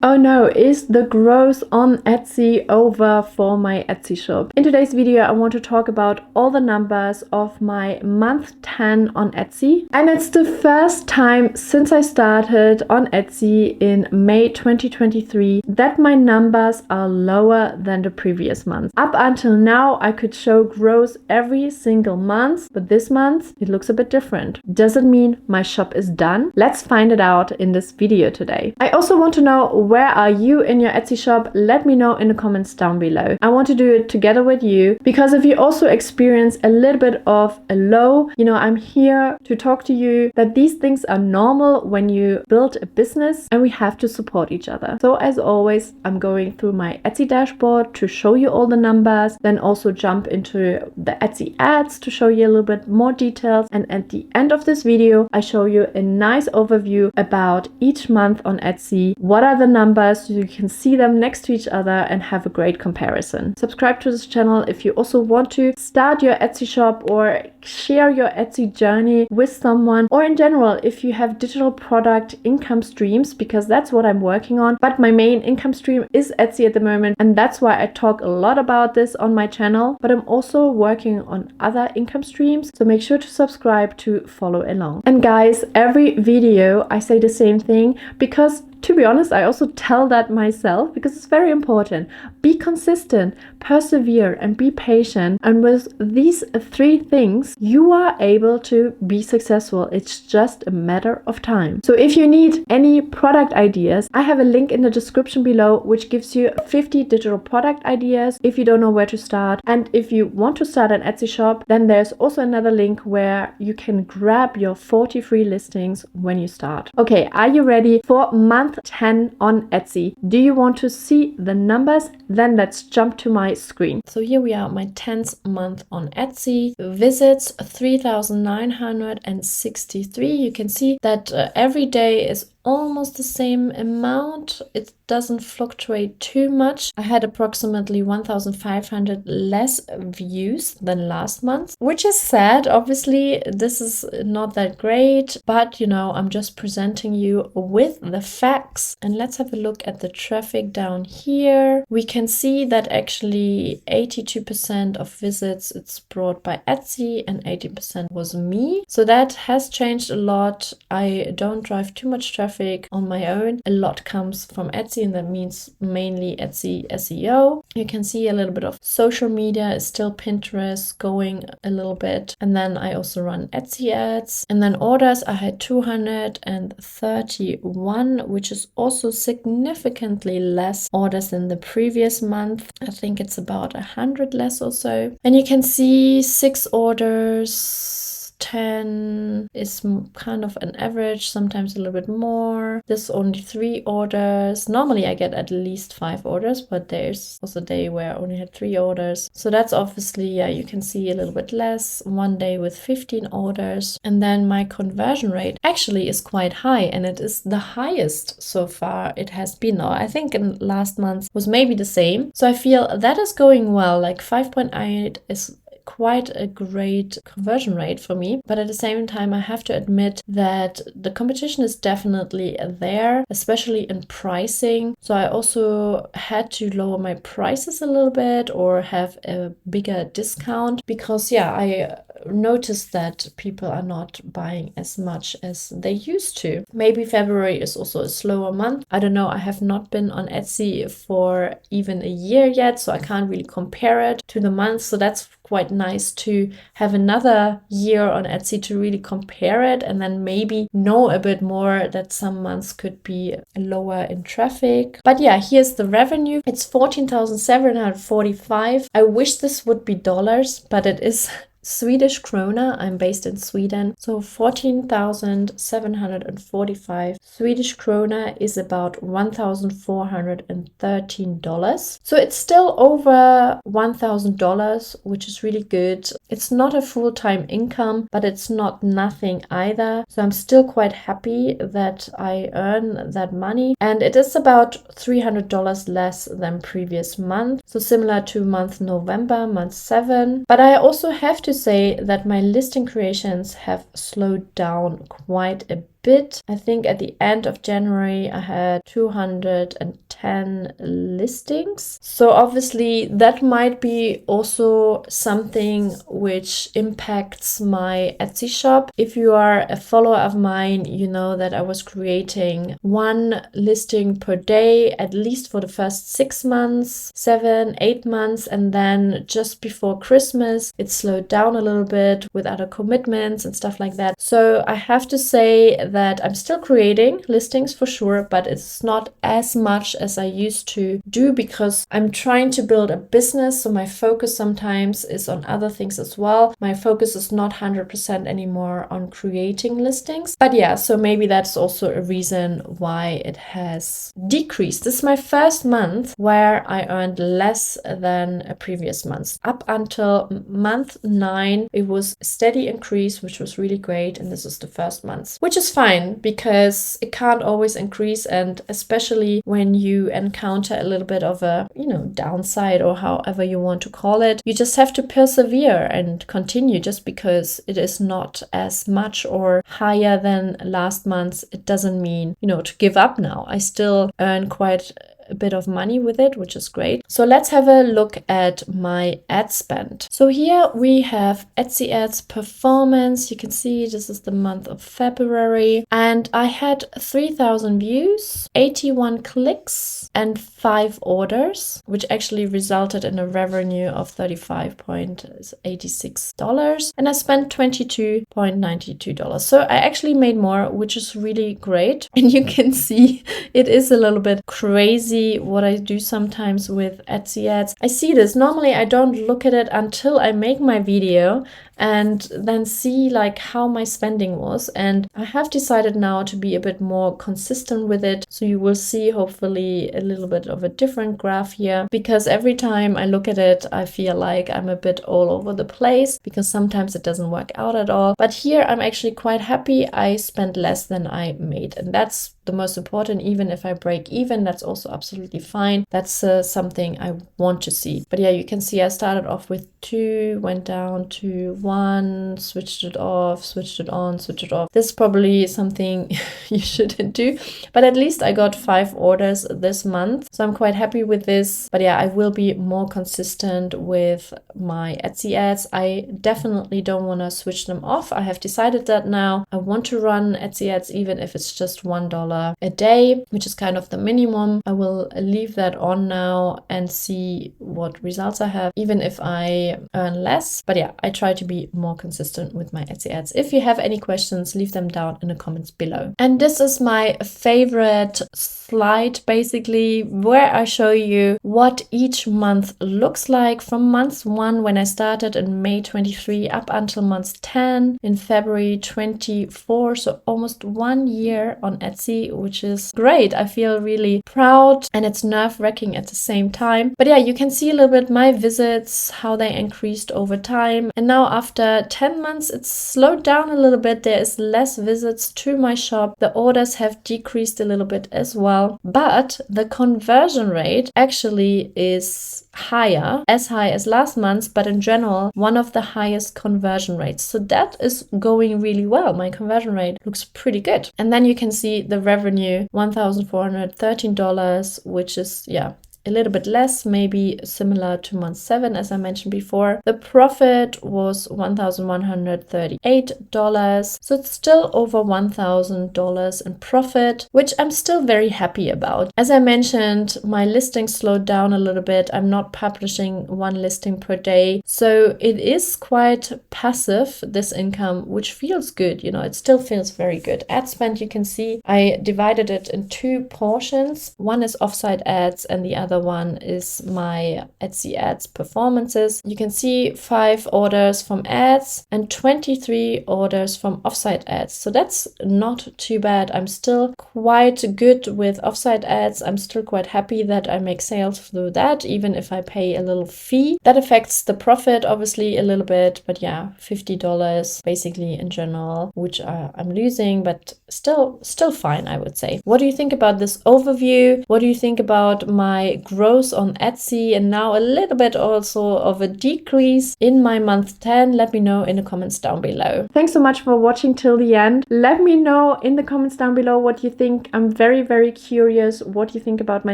Oh no, is the growth on Etsy over for my Etsy shop? In today's video, I want to talk about all the numbers of my month 10 on Etsy. And it's the first time since I started on Etsy in May 2023 that my numbers are lower than the previous month. Up until now, I could show growth every single month, but this month it looks a bit different. Does it mean my shop is done? Let's find it out in this video today. I also want to know, where are you in your Etsy shop? Let me know in the comments down below. I want to do it together with you because if you also experience a little bit of a low, I'm here to talk to you that these things are normal when you build a business and we have to support each other. So as always, I'm going through my Etsy dashboard to show you all the numbers, then also jump into the Etsy ads to show you a little bit more details. And at the end of this video, I show you a nice overview about each month on Etsy. What are the numbers so you can see them next to each other and have a great comparison. Subscribe to this channel if you also want to start your Etsy shop or share your Etsy journey with someone, or in general if you have digital product income streams, because that's what I'm working on. But my main income stream is Etsy at the moment, and that's why I talk a lot about this on my channel. But I'm also working on other income streams, so make sure to subscribe to follow along. And guys, every video I say the same thing, because to be honest, I also tell that myself because it's very important. Be consistent, persevere, and be patient. And with these three things, you are able to be successful. It's just a matter of time. So if you need any product ideas, I have a link in the description below, which gives you 50 digital product ideas if you don't know where to start. And if you want to start an Etsy shop, then there's also another link where you can grab your 40 free listings when you start. Okay, are you ready for month 10 on Etsy? Do you want to see the numbers? Then let's jump to my screen. So here we are, my 10th month on Etsy. Visits 3,963. You can see that every day is almost the same amount. It doesn't fluctuate too much. I had approximately 1,500 less views than last month, which is sad. Obviously, this is not that great, but I'm just presenting you with the facts. And let's have a look at the traffic down here. We can see that actually 82% of visits it's brought by Etsy and 80% was me. So that has changed a lot. I don't drive too much traffic on my own. A lot comes from Etsy, and that means mainly Etsy SEO. You can see a little bit of social media is still Pinterest going a little bit. And then I also run Etsy ads. And then orders, I had 231, which is also significantly less orders than the previous month. I think it's about 100 less or so. And you can see 6 orders. 10 is kind of an average, sometimes a little bit more. This only 3 orders. Normally I get at least 5 orders, but there's also a day where I only had 3 orders. So that's obviously, you can see a little bit less. One day with 15 orders. And then my conversion rate actually is quite high, and it is the highest so far it has been. Now, I think in last month was maybe the same. So I feel that is going well. Like 5.8 is quite a great conversion rate for me, but at the same time I have to admit that the competition is definitely there, especially in pricing. So I also had to lower my prices a little bit or have a bigger discount because I noticed that people are not buying as much as they used to. Maybe February is also a slower month. I don't know. I have not been on Etsy for even a year yet, so I can't really compare it to the months. So that's quite nice to have another year on Etsy to really compare it and then maybe know a bit more that some months could be lower in traffic. But here's the revenue. It's 14,745. I wish this would be dollars, but it is Swedish krona. I'm based in Sweden. So 14,745 Swedish krona is about $1,413. So it's still over $1,000, which is really good. It's not a full-time income, but it's not nothing either. So I'm still quite happy that I earn that money. And it is about $300 less than previous month. So similar to month November, month 7. But I also have to say that my listing creations have slowed down quite a bit. I think at the end of January I had 210 listings. So obviously that might be also something which impacts my Etsy shop. If you are a follower of mine, you know that I was creating one listing per day, at least for the first 6 months, 7, 8 months, and then just before Christmas, it slowed down a little bit with other commitments and stuff like that. So I have to say that I'm still creating listings for sure, but it's not as much as I used to do because I'm trying to build a business. So my focus sometimes is on other things as well. My focus is not 100% anymore on creating listings. But yeah, so maybe that's also a reason why it has decreased. This is my first month where I earned less than a previous month. Up until month 9, it was a steady increase, which was really great. And this is the first month, which is fine because it can't always increase. And especially when you encounter a little bit of a, downside or however you want to call it, you just have to persevere and continue. Just because it is not as much or higher than last month, it doesn't mean, to give up now. I still earn quite a bit of money with it, which is great. So let's have a look at my ad spend. So here we have Etsy ads performance. You can see this is the month of February, and I had 3,000 views, 81 clicks, and 5 orders, which actually resulted in a revenue of $35.86, and I spent $22.92. So I actually made more, which is really great. And you can see it is a little bit crazy what I do sometimes with Etsy ads. I see this. Normally I don't look at it until I make my video and then see like how my spending was. And I have decided now to be a bit more consistent with it. So you will see hopefully a little bit of a different graph here, because every time I look at it, I feel like I'm a bit all over the place because sometimes it doesn't work out at all. But here I'm actually quite happy. I spent less than I made, and that's the most important. Even if I break even, that's also absolutely fine. That's something I want to see. But yeah, you can see I started off with 2, went down to 1, switched it off, switched it on, switched it off. This is probably something you shouldn't do, but at least I got 5 orders this month, so I'm quite happy with this. But yeah, I will be more consistent with my Etsy ads. I definitely don't want to switch them off. I have decided that now. I want to run Etsy ads even if it's just $1 a day, which is kind of the minimum. I will leave that on now and see what results I have, even if I earn less. But yeah, I try to be more consistent with my Etsy ads. If you have any questions, leave them down in the comments below. And this is my favorite slide, basically, where I show you what each month looks like from month 1 when I started in May 23 up until month 10 in February 24. So almost 1 year on Etsy, which is great. I feel really proud and it's nerve-wracking at the same time. But yeah, you can see a little bit my visits, how they increased over time. And now after 10 months, it's slowed down a little bit. There is less visits to my shop. The orders have decreased a little bit as well. But the conversion rate actually is higher, as high as last month, but in general, one of the highest conversion rates. So that is going really well. My conversion rate looks pretty good. And then you can see the revenue, $1,413, which is, yeah, a little bit less, maybe similar to month 7, as I mentioned before. The profit was $1,138, so it's still over $1,000 in profit, which I'm still very happy about. As I mentioned, my listings slowed down a little bit. I'm not publishing 1 listing per day, so it is quite passive, this income, which feels good. It still feels very good. Ad spend, you can see I divided it in 2 portions. One is offsite ads and the other one is my Etsy ads performances. You can see 5 orders from ads and 23 orders from offsite ads. So that's not too bad. I'm still quite good with offsite ads. I'm still quite happy that I make sales through that, even if I pay a little fee. That affects the profit obviously a little bit, but yeah, $50 basically in general, which I'm losing, but still fine, I would say. What do you think about this overview? What do you think about my growth on Etsy and now a little bit also of a decrease in my month 10, let me know in the comments down below. Thanks so much for watching till the end. Let me know in the comments down below what you think. I'm very, very curious what you think about my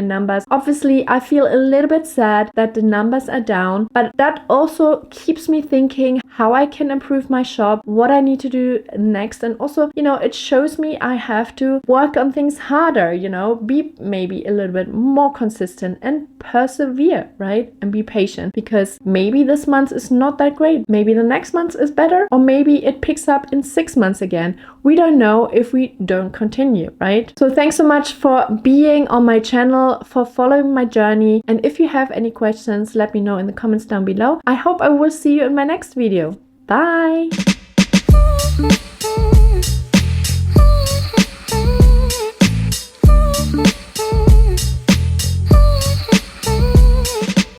numbers. Obviously, I feel a little bit sad that the numbers are down, but that also keeps me thinking how I can improve my shop, what I need to do next. And also, you know, it shows me I have to work on things harder, you know, be maybe a little bit more consistent and persevere, right? And be patient, because maybe this month is not that great. Maybe the next month is better, or maybe it picks up in 6 months again. We don't know if we don't continue, right? So thanks so much for being on my channel, for following my journey. And if you have any questions, let me know in the comments down below. I hope I will see you in my next video. Bye!